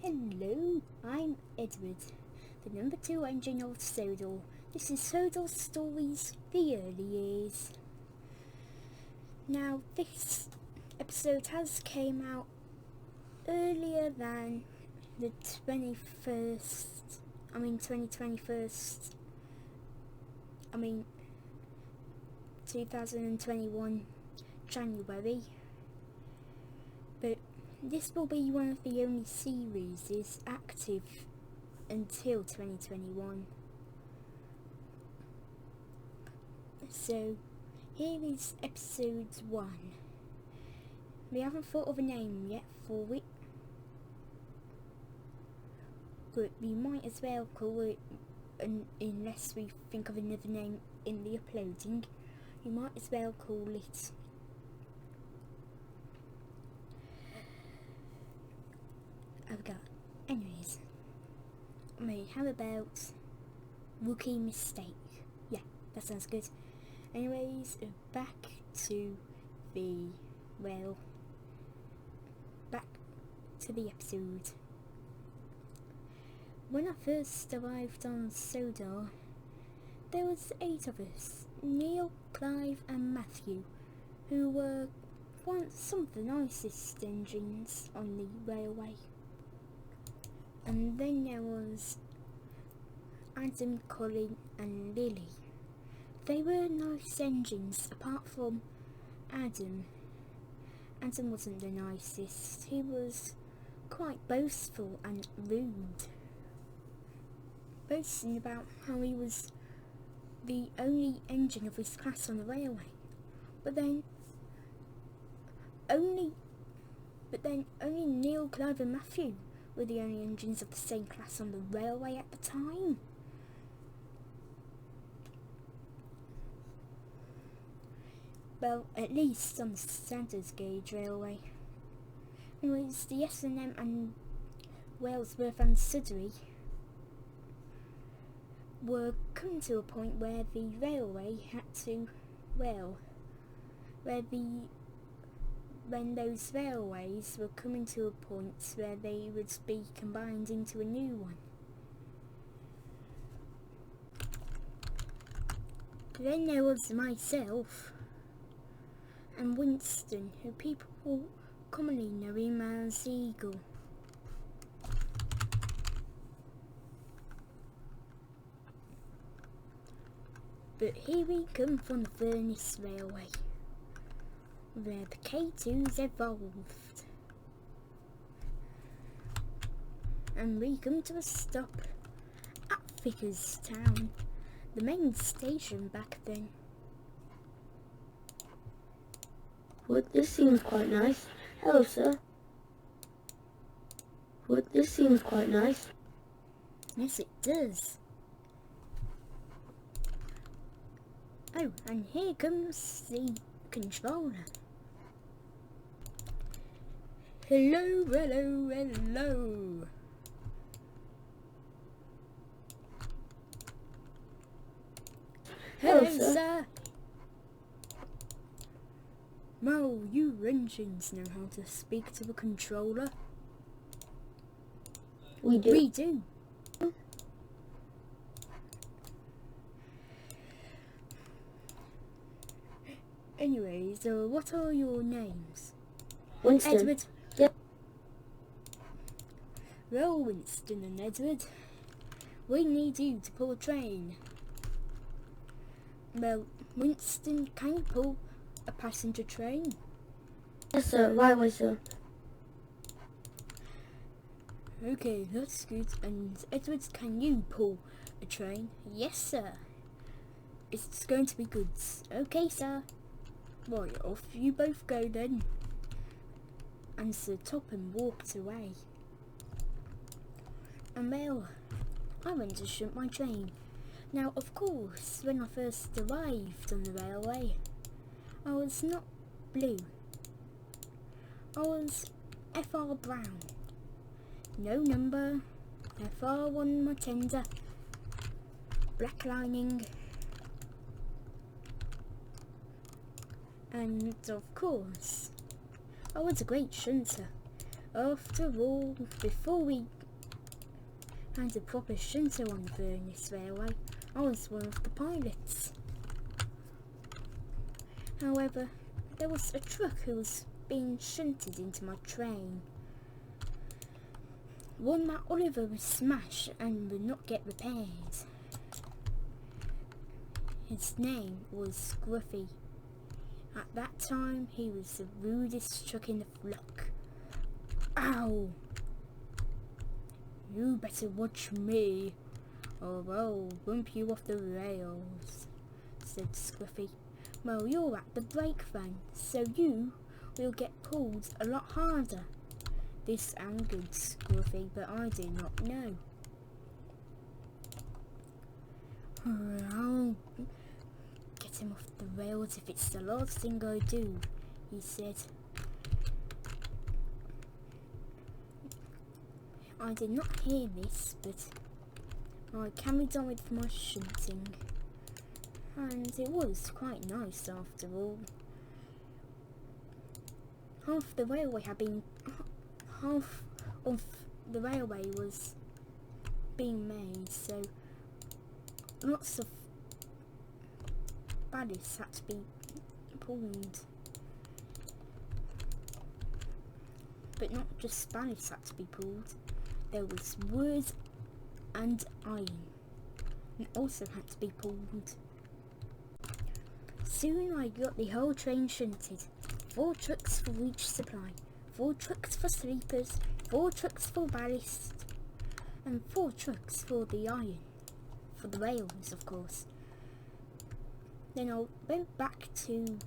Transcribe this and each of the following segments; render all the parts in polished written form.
Hello, I'm Edward, the number 2 engine of Sodor. This is Sodor Stories, the early years. Now, this episode has came out earlier than the 2021 January. But this will be one of the only series is active until 2021. So here is episode 1. We haven't thought of a name yet for it, but we might as well call it, unless we think of another name in the uploading, we might as well call it anyways, how about rookie mistake? Yeah, that sounds good. Anyways, back to the episode. When I first arrived on Sodor, there was 8 of us: Neil, Clive and Matthew, who were some of the nicest engines on the railway. And then there was Adam, Colin and Lily. They were nice engines, apart from Adam. Adam wasn't the nicest. He was quite boastful and rude, boasting about how he was the only engine of his class on the railway. But then only Neil, Clive and Matthew were the only engines of the same class on the railway at the time. Well, at least on the standard gauge railway. Anyways, the S&M and Walesworth and Sudbury were coming to a point where the railway had to, when those railways were coming to a point where they would be combined into a new one. Then there was myself and Winston, who people commonly know him as Eagle. But here we come from the Furnace Railway, where the K2s evolved. And we come to a stop at Vickerstown, the main station back then. Well, this seems quite nice. Hello, sir. Well, this seems quite nice. Yes, it does. Oh, and here comes the controller. Hello, hello, hello. Hello, sir. Well, you engines know how to speak to the controller. We do. We do. Anyways, what are your names? Winston. Edward. Yep. Well, Winston and Edward, we need you to pull a train. Well, Winston, can you pull a passenger train? Yes, sir. Right away, sir. Okay, that's good. And Edward, can you pull a train? Yes, sir. It's going to be goods. Okay, sir. Right, off you both go then. And Sir Topham walked away. And well, I went to shunt my train. Now, of course, when I first arrived on the railway, I was not blue. I was FR brown. No number. FR on my tender. Black lining. And of course, I was a great shunter. After all, before we had a proper shunter on the Furnace Railway, I was one of the pilots. However, there was a truck who was being shunted into my train. One that Oliver would smash and would not get repaired. His name was Gruffy. At that time, he was the rudest truck in the flock. Ow! You better watch me, or I'll bump you off the rails, said Scruffy. Well, you're at the brake van, so you will get pulled a lot harder. This angered Scruffy, but I did not know. I'll get him off the rails if it's the last thing I do, he said. I did not hear this, but I carried on with my shunting, and it was quite nice after all. Half of the railway was being made, so lots of ballast had to be pulled. But not just ballast had to be pulled. There was wood and iron, and also had to be pulled. Soon I got the whole train shunted. 4 trucks for each supply, 4 trucks for sleepers, 4 trucks for ballast, and 4 trucks for the iron, for the rails of course. Then I went back to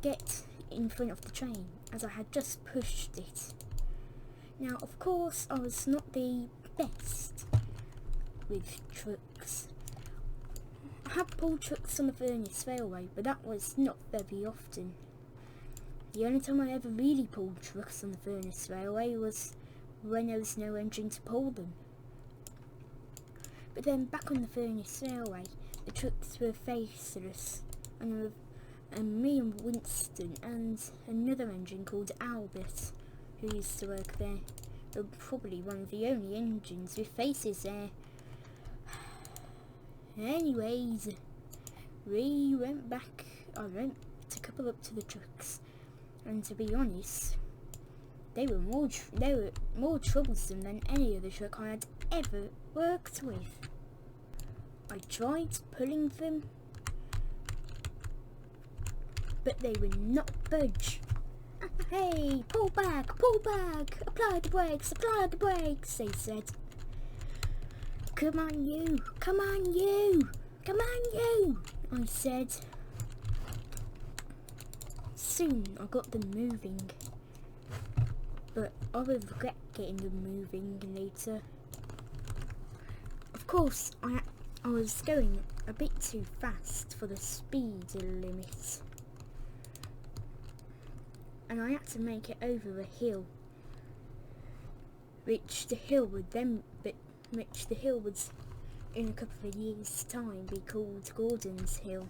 get in front of the train, as I had just pushed it. Now, of course, I was not the best with trucks. I have pulled trucks on the Furnace Railway, but that was not very often. The only time I ever really pulled trucks on the Furnace Railway was when there was no engine to pull them. But then back on the Furnace Railway, the trucks were faceless, and me and Winston and another engine called Albert, who used to work there, were probably one of the only engines with faces there. Anyways, we went back. I went to couple up to the trucks, and to be honest, they were more troublesome than any other truck I had ever worked with. I tried pulling them, but they would not budge. Hey, pull back, apply the brakes, they said. Come on you, I said. Soon I got them moving, but I will regret getting them moving later. Of course, I was going a bit too fast for the speed limit, and I had to make it over a hill, which the hill would in a couple of years' time be called Gordon's Hill,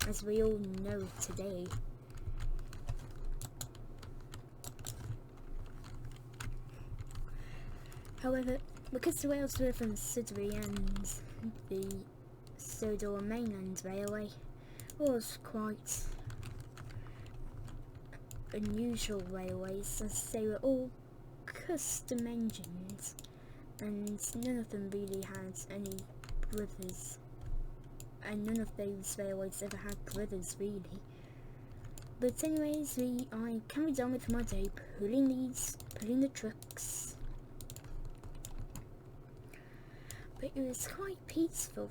as we all know it today. However, because the rails were from Sodor and the Sodor mainland railway was quite unusual railways, as they were all custom engines, and none of them really had any brothers, and none of those railways ever had brothers really. But anyways, I carried on with my day pulling the trucks, but it was quite peaceful.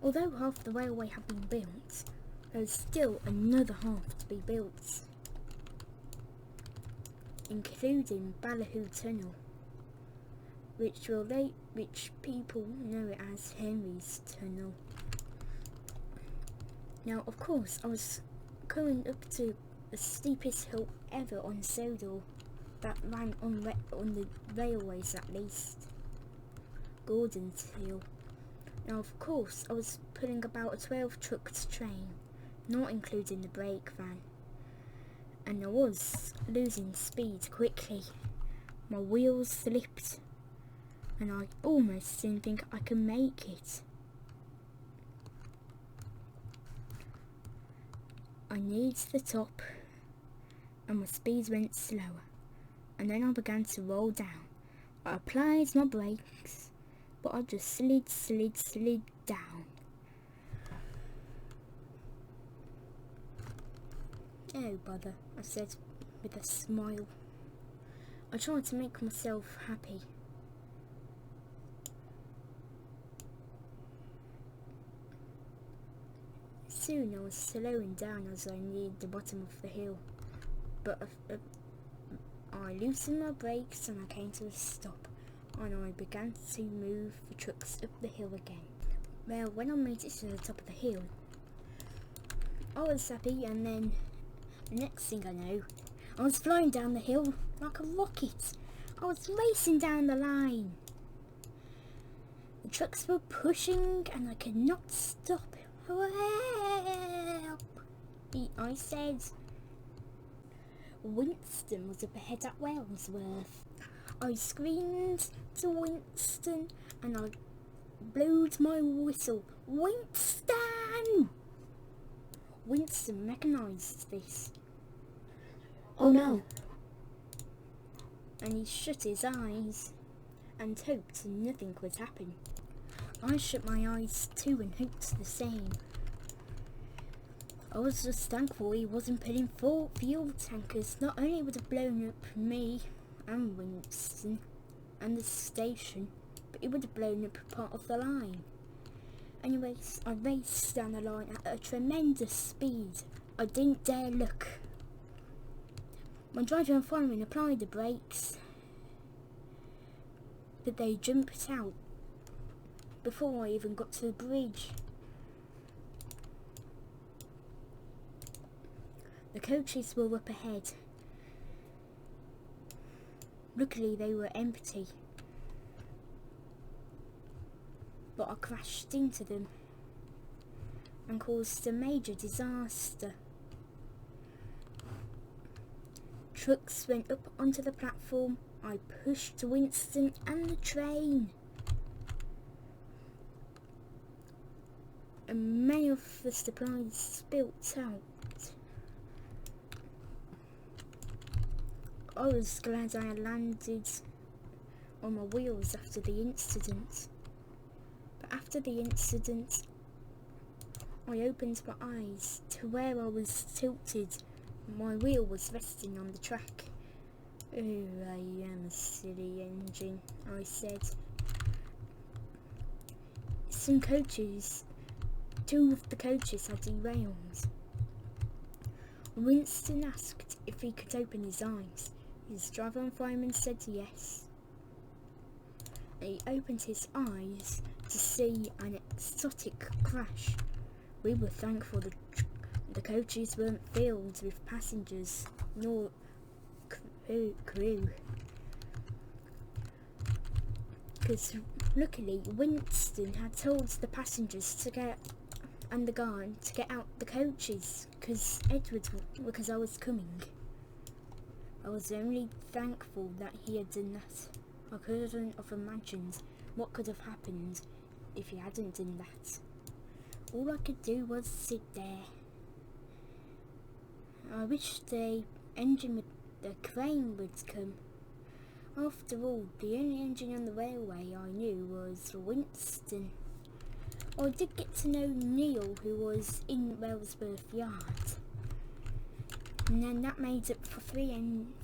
Although half the railway had been built, there was still another half to be built, including Ballyhoo Tunnel, which people know it as Henry's Tunnel. Now, of course, I was going up to the steepest hill ever on Sodor, that ran on the railways at least, Gordon's Hill. Now, of course, I was pulling about a 12 trucked train, not including the brake van, and I was losing speed quickly. My wheels slipped and I almost didn't think I could make it. I neared the top and my speed went slower, and then I began to roll down. I applied my brakes, but I just slid down. Oh bother, I said with a smile. I tried to make myself happy. Soon I was slowing down as I neared the bottom of the hill, but I loosened my brakes and I came to a stop, and I began to move the trucks up the hill again. Well, when I made it to the top of the hill, I was happy, and then the next thing I know, I was flying down the hill like a rocket. I was racing down the line. The trucks were pushing and I could not stop. Help! I said. Winston was up ahead at Wellsworth. I screamed to Winston and I blowed my whistle. Winston! Winston recognised this. Oh no. And he shut his eyes and hoped nothing would happen. I shut my eyes too and hoped the same. I was just thankful he wasn't putting full fuel tankers. Not only would have blown up me and Winston and the station, but it would have blown up part of the line. Anyways, I raced down the line at a tremendous speed. I didn't dare look. My driver and fireman applied the brakes, but they jumped out before I even got to the bridge. The coaches were up ahead. Luckily they were empty, but I crashed into them and caused a major disaster. Trucks went up onto the platform. I pushed Winston and the train, and many of the supplies spilt out. I was glad I had landed on my wheels after the incident. But after the incident, I opened my eyes to where I was tilted. My wheel was resting on the track. Oh, I am a silly engine, I said. Two of the coaches had derailed. Winston asked if he could open his eyes. His driver and fireman said yes. He opened his eyes to see an exotic crash. We were thankful the coaches weren't filled with passengers nor crew. Because luckily Winston had told the passengers and the guard to get out the coaches because I was coming. I was only thankful that he had done that. I couldn't have imagined what could have happened if he hadn't done that. All I could do was sit there. I wish the crane would come. After all, the only engine on the railway I knew was Winston. I did get to know Neil, who was in Wellsworth Yard. And then that made up for three engines.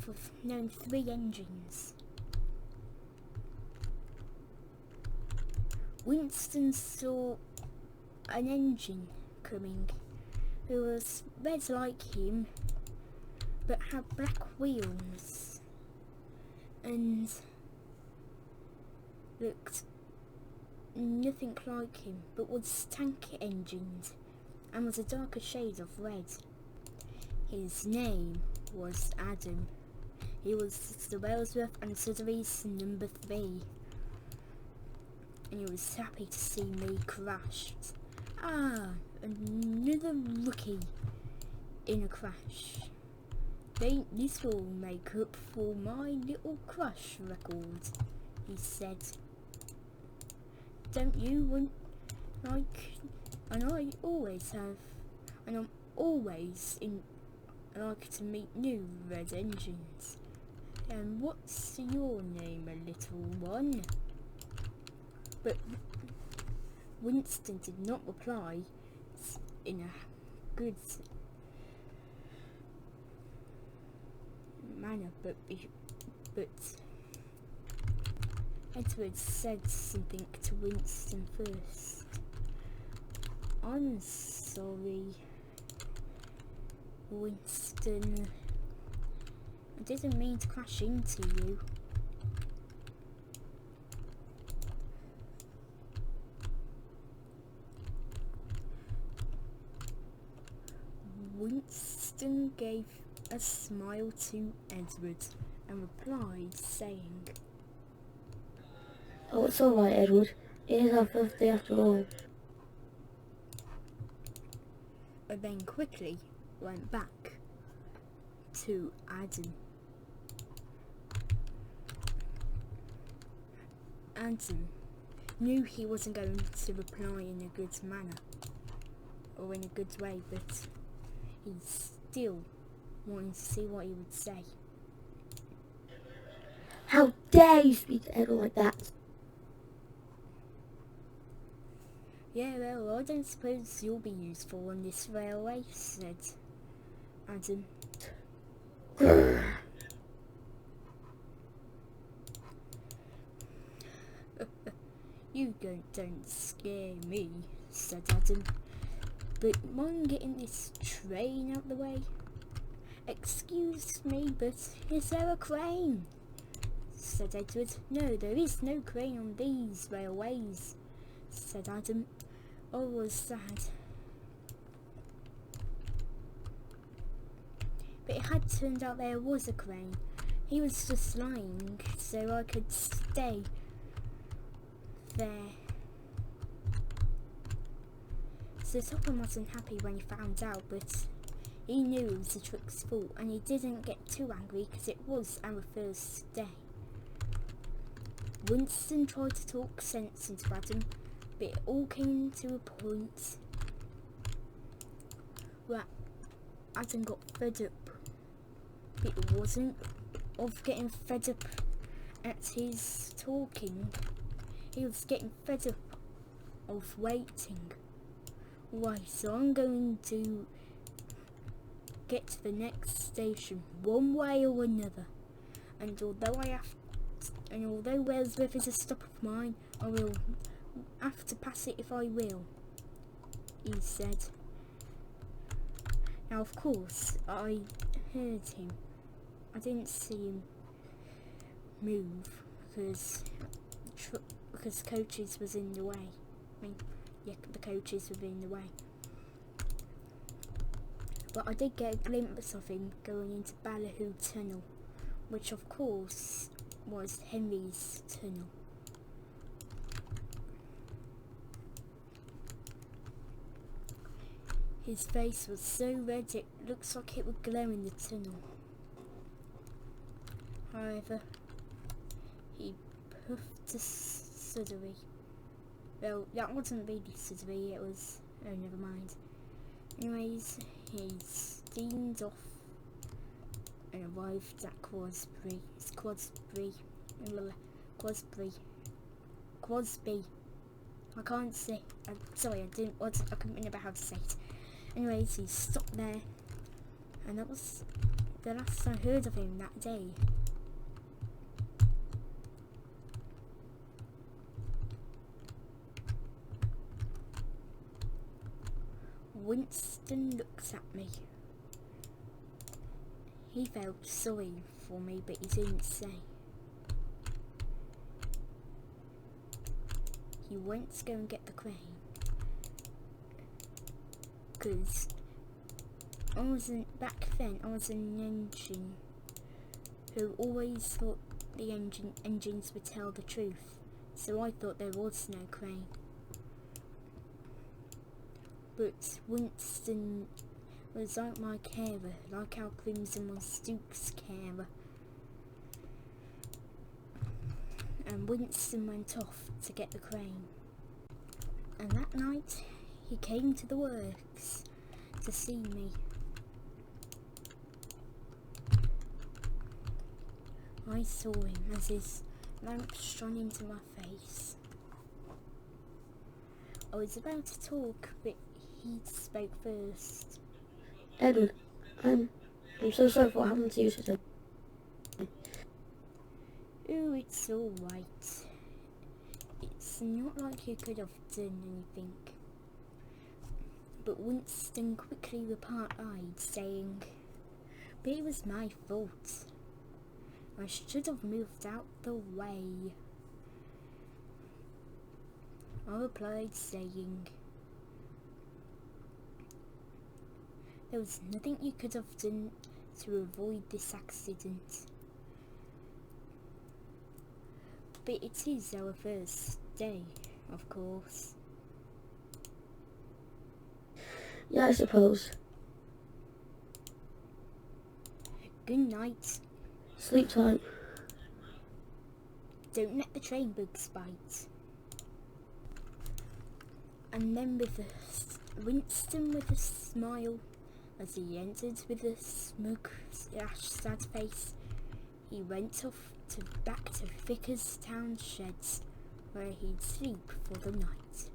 Winston saw an engine coming who was red like him but had black wheels and looked nothing like him, but was tank engined and was a darker shade of red. His name was Adam. He was the Wellsworth and Sodor's number 3. And he was happy to see me crashed. Another rookie in a crash. This will make up for my little crush record, he said. Don't you want, and I always have, and I'm always like to meet new red engines. And what's your name, a little one? But Winston did not reply in a good manner, but Edward said something to Winston first. I'm sorry, Winston. I didn't mean to crash into you. Winston gave a smile to Edward and replied, saying, Oh, it's alright, Edward. It is our birthday after all. and then quickly went back to Adam. Adam knew he wasn't going to reply in a good manner or in a good way, but he still wanted to see what he would say. How dare you speak to Edward like that? Yeah, well, I don't suppose you'll be useful on this railway, said Adam. You don't scare me, said Adam. But mind getting this train out the way? Excuse me, but is there a crane? Said Edward. No, there is no crane on these railways, said Adam. I was sad. But it had turned out there was a crane. He was just lying, so I could stay there. So Topham wasn't happy when he found out, but he knew it was the trick's fault, and he didn't get too angry because it was our first day. Winston tried to talk sense into Adam, but it all came to a point where Adam got fed up. It wasn't of getting fed up at his talking. He was getting fed up of waiting. Right, so I'm going to get to the next station one way or another. And although Wellsworth is a stop of mine, I will have to pass it if I will, he said. Now, of course, I heard him. I didn't see him move because coaches was in the way. The coaches were in the way. But I did get a glimpse of him going into Ballyhoo Tunnel, which of course was Henry's tunnel. His face was so red it looks like it would glow in the tunnel. However, he puffed a suddenly. Well, that wasn't really suddenly, it was... oh, never mind. Anyways, he steamed off and arrived at Crosby. I can't say. I'm sorry, I couldn't remember how to say it. Anyways, he stopped there, and that was the last I heard of him that day. Winston looked at me. He felt sorry for me, but he didn't say. He went to go and get the crane. Because back then I was an engine who always thought the engines would tell the truth. So I thought there was no crane. But Winston was like my carer, like how Crimson was Duke's carer. And Winston went off to get the crane. And that night, he came to the works to see me. I saw him as his lamp shone into my face. I was about to talk, but he spoke first. Edward, I'm so sorry for what happened to you today. Oh, it's all right. It's not like you could have done anything. But Winston quickly replied, saying, "But it was my fault. I should have moved out the way." I replied, saying, "There was nothing you could have done to avoid this accident. But it is our first day, of course." Yeah, I suppose. Good night. Sleep tight. Don't let the train bugs bite. And then Winston with a smile, as he entered with a smug/sad face, he went off back to Vickers Town sheds, where he'd sleep for the night.